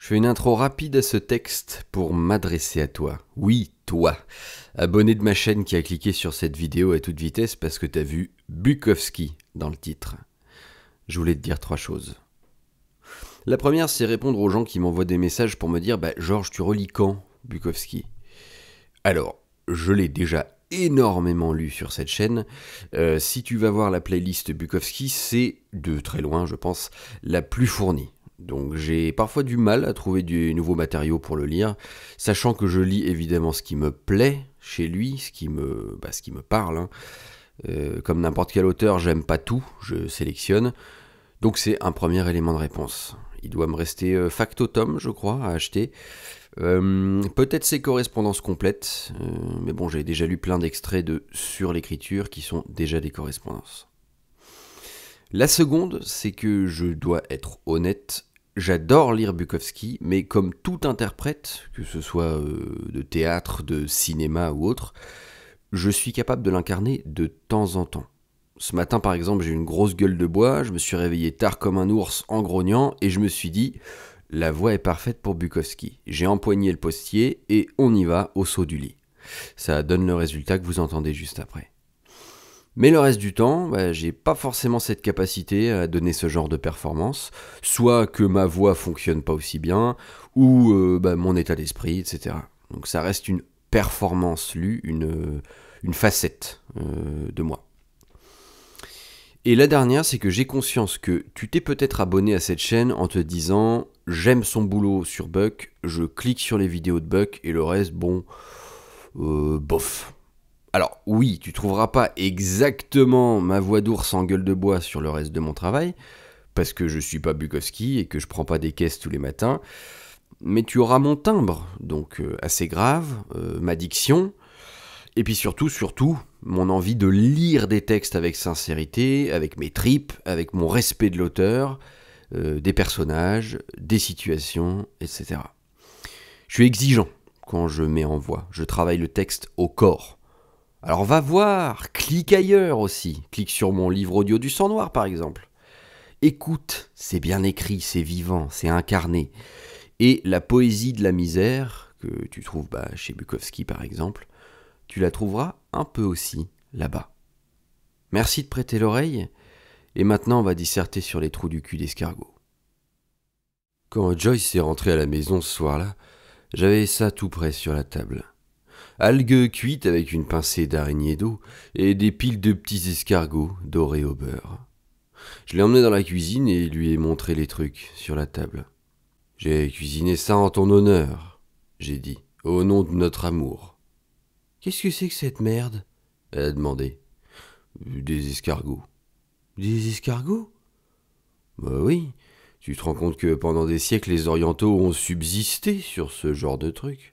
Je fais une intro rapide à ce texte pour m'adresser à toi. Oui, toi, abonné de ma chaîne qui a cliqué sur cette vidéo à toute vitesse parce que t'as vu Bukowski dans le titre. Je voulais te dire 3 choses. La première, c'est répondre aux gens qui m'envoient des messages pour me dire « Georges, tu relis quand Bukowski ?» Alors, je l'ai déjà énormément lu sur cette chaîne. Si tu vas voir la playlist Bukowski, c'est de très loin, je pense, la plus fournie. Donc j'ai parfois du mal à trouver du nouveau matériau pour le lire, sachant que je lis évidemment ce qui me plaît chez lui, ce qui me parle. Hein. Comme n'importe quel auteur, j'aime pas tout, je sélectionne. Donc c'est un premier élément de réponse. Il doit me rester Factotum, je crois, à acheter. Peut-être ses correspondances complètes, mais bon, j'ai déjà lu plein d'extraits de Sur l'écriture qui sont déjà des correspondances. La seconde, c'est que je dois être honnête, j'adore lire Bukowski, mais comme tout interprète, que ce soit de théâtre, de cinéma ou autre, je suis capable de l'incarner de temps en temps. Ce matin, par exemple, j'ai eu une grosse gueule de bois, je me suis réveillé tard comme un ours en grognant, et je me suis dit, la voix est parfaite pour Bukowski. J'ai empoigné le postier, et on y va au saut du lit. Ça donne le résultat que vous entendez juste après. Mais le reste du temps, j'ai pas forcément cette capacité à donner ce genre de performance, soit que ma voix fonctionne pas aussi bien, ou mon état d'esprit, etc. Donc ça reste une performance lue, une facette de moi. Et la dernière, c'est que j'ai conscience que tu t'es peut-être abonné à cette chaîne en te disant « J'aime son boulot sur Buck, je clique sur les vidéos de Buck et le reste, bof ». Alors oui, tu trouveras pas exactement ma voix d'ours en gueule de bois sur le reste de mon travail, parce que je suis pas Bukowski et que je prends pas des caisses tous les matins, mais tu auras mon timbre, donc assez grave, ma diction, et puis surtout, mon envie de lire des textes avec sincérité, avec mes tripes, avec mon respect de l'auteur, des personnages, des situations, etc. Je suis exigeant quand je mets en voix, je travaille le texte au corps. Alors va voir, clique ailleurs aussi, clique sur mon livre audio du sang noir par exemple. Écoute, c'est bien écrit, c'est vivant, c'est incarné. Et la poésie de la misère, que tu trouves chez Bukowski par exemple, tu la trouveras un peu aussi là-bas. Merci de prêter l'oreille, et maintenant on va disserter sur les trous du cul d'escargot. Quand Joyce est rentrée à la maison ce soir-là, j'avais ça tout près sur la table. Algues cuites avec une pincée d'araignée d'eau et des piles de petits escargots dorés au beurre. Je l'ai emmené dans la cuisine et lui ai montré les trucs sur la table. « J'ai cuisiné ça en ton honneur, » j'ai dit, « au nom de notre amour. »« Qu'est-ce que c'est que cette merde ?» elle a demandé. « Des escargots. »« Des escargots ?»« Bah oui, tu te rends compte que pendant des siècles les orientaux ont subsisté sur ce genre de trucs.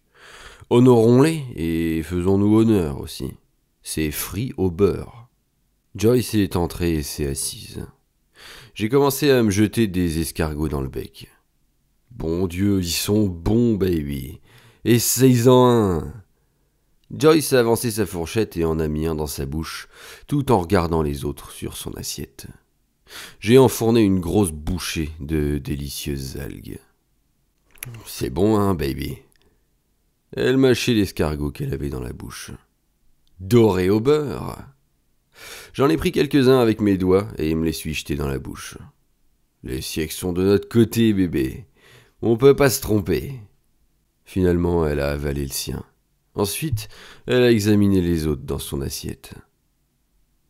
Honorons-les et faisons-nous honneur aussi. C'est frit au beurre. » Joyce est entrée et s'est assise. J'ai commencé à me jeter des escargots dans le bec. Bon Dieu, ils sont bons, baby. Essaye-en un. Joyce a avancé sa fourchette et en a mis un dans sa bouche, tout en regardant les autres sur son assiette. J'ai enfourné une grosse bouchée de délicieuses algues. C'est bon, hein, baby? Elle mâchait l'escargot qu'elle avait dans la bouche. Doré au beurre. J'en ai pris quelques-uns avec mes doigts et me les suis jetés dans la bouche. Les siècles sont de notre côté, bébé. On peut pas se tromper. Finalement, elle a avalé le sien. Ensuite, elle a examiné les autres dans son assiette.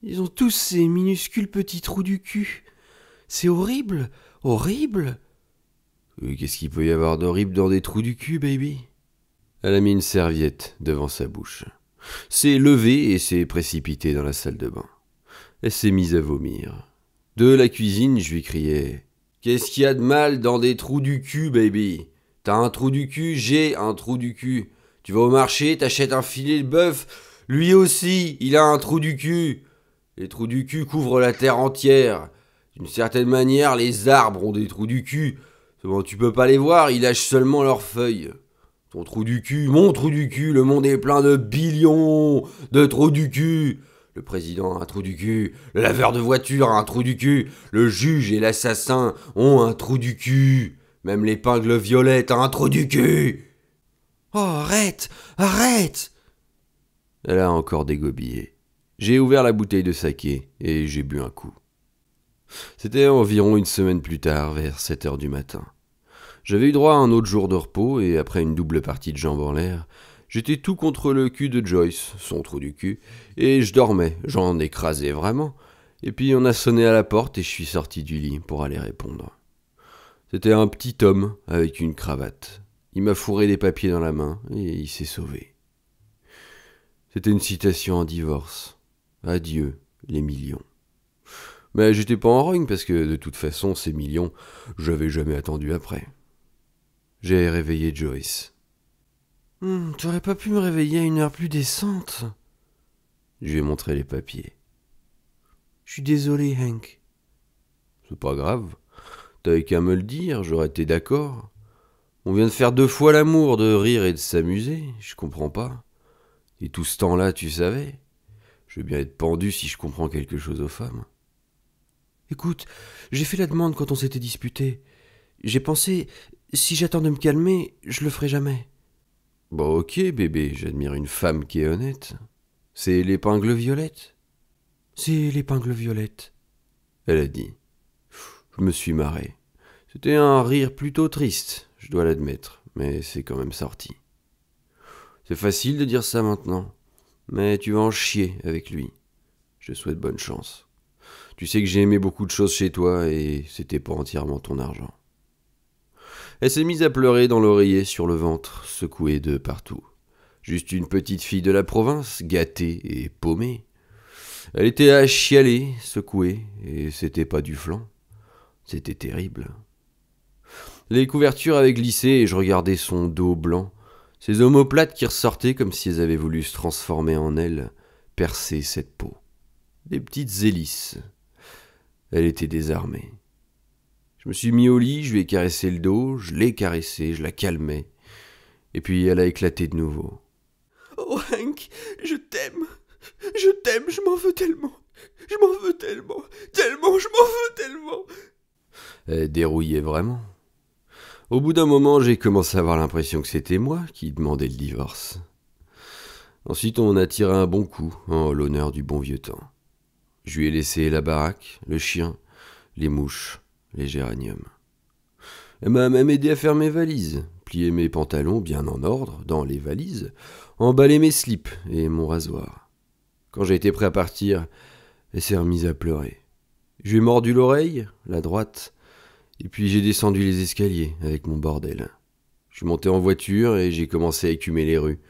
Ils ont tous ces minuscules petits trous du cul. C'est horrible, horrible. Qu'est-ce qu'il peut y avoir d'horrible dans des trous du cul, baby? Elle a mis une serviette devant sa bouche, s'est levée et s'est précipitée dans la salle de bain. Elle s'est mise à vomir. De la cuisine, je lui criais « Qu'est-ce qu'il y a de mal dans des trous du cul, baby? T'as un trou du cul, j'ai un trou du cul. Tu vas au marché, t'achètes un filet de bœuf, lui aussi, il a un trou du cul. Les trous du cul couvrent la terre entière. D'une certaine manière, les arbres ont des trous du cul. Seulement, tu peux pas les voir, ils lâchent seulement leurs feuilles. Ton trou du cul, mon trou du cul, le monde est plein de billions de trous du cul. Le président a un trou du cul, le laveur de voiture a un trou du cul, le juge et l'assassin ont un trou du cul. Même l'épingle violette a un trou du cul. Oh, arrête, arrête. Elle a encore dégobillé. J'ai ouvert la bouteille de saké et j'ai bu un coup. C'était environ une semaine plus tard, vers 7 heures du matin. J'avais eu droit à un autre jour de repos et après une double partie de jambes en l'air, j'étais tout contre le cul de Joyce, son trou du cul, et je dormais, j'en écrasais vraiment. Et puis on a sonné à la porte et je suis sorti du lit pour aller répondre. C'était un petit homme avec une cravate. Il m'a fourré des papiers dans la main et il s'est sauvé. C'était une citation en divorce. Adieu, les millions. Mais j'étais pas en rogne parce que de toute façon, ces millions, j'avais jamais attendu après. J'ai réveillé Joyce. Tu aurais pas pu me réveiller à une heure plus décente? Je lui ai montré les papiers. Je suis désolé, Hank. C'est pas grave. T'avais qu'à me le dire, j'aurais été d'accord. On vient de faire 2 fois l'amour, de rire et de s'amuser, je comprends pas. Et tout ce temps-là, tu savais? Je veux bien être pendu si je comprends quelque chose aux femmes. Écoute, j'ai fait la demande quand on s'était disputé. J'ai pensé, si j'attends de me calmer, je le ferai jamais. Bon, ok, bébé, j'admire une femme qui est honnête. C'est l'épingle violette? C'est l'épingle violette, elle a dit. Je me suis marré. C'était un rire plutôt triste, je dois l'admettre, mais c'est quand même sorti. C'est facile de dire ça maintenant, mais tu vas en chier avec lui. Je souhaite bonne chance. Tu sais que j'ai aimé beaucoup de choses chez toi et c'était pas entièrement ton argent. Elle s'est mise à pleurer dans l'oreiller sur le ventre, secouée de partout. Juste une petite fille de la province, gâtée et paumée. Elle était à chialer, secouée, et c'était pas du flan. C'était terrible. Les couvertures avaient glissé et je regardais son dos blanc, ses omoplates qui ressortaient comme si elles avaient voulu se transformer en ailes, percer cette peau. Des petites hélices. Elle était désarmée. Je me suis mis au lit, je lui ai caressé le dos, je l'ai caressé, je la calmais. Et puis elle a éclaté de nouveau. Oh Hank, je t'aime, je m'en veux tellement, je m'en veux tellement, tellement, je m'en veux tellement. Elle dérouillait vraiment. Au bout d'un moment, j'ai commencé à avoir l'impression que c'était moi qui demandais le divorce. Ensuite, on a tiré un bon coup en l'honneur du bon vieux temps. Je lui ai laissé la baraque, le chien, les mouches, les géraniums. Elle m'a même aidé à faire mes valises, plier mes pantalons bien en ordre dans les valises, emballer mes slips et mon rasoir. Quand j'ai été prêt à partir, elle s'est remise à pleurer. Je lui ai mordu l'oreille, la droite, et puis j'ai descendu les escaliers avec mon bordel. Je suis monté en voiture et j'ai commencé à écumer les rues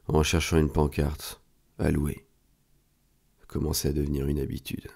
en cherchant une pancarte à louer. Ça commençait à devenir une habitude.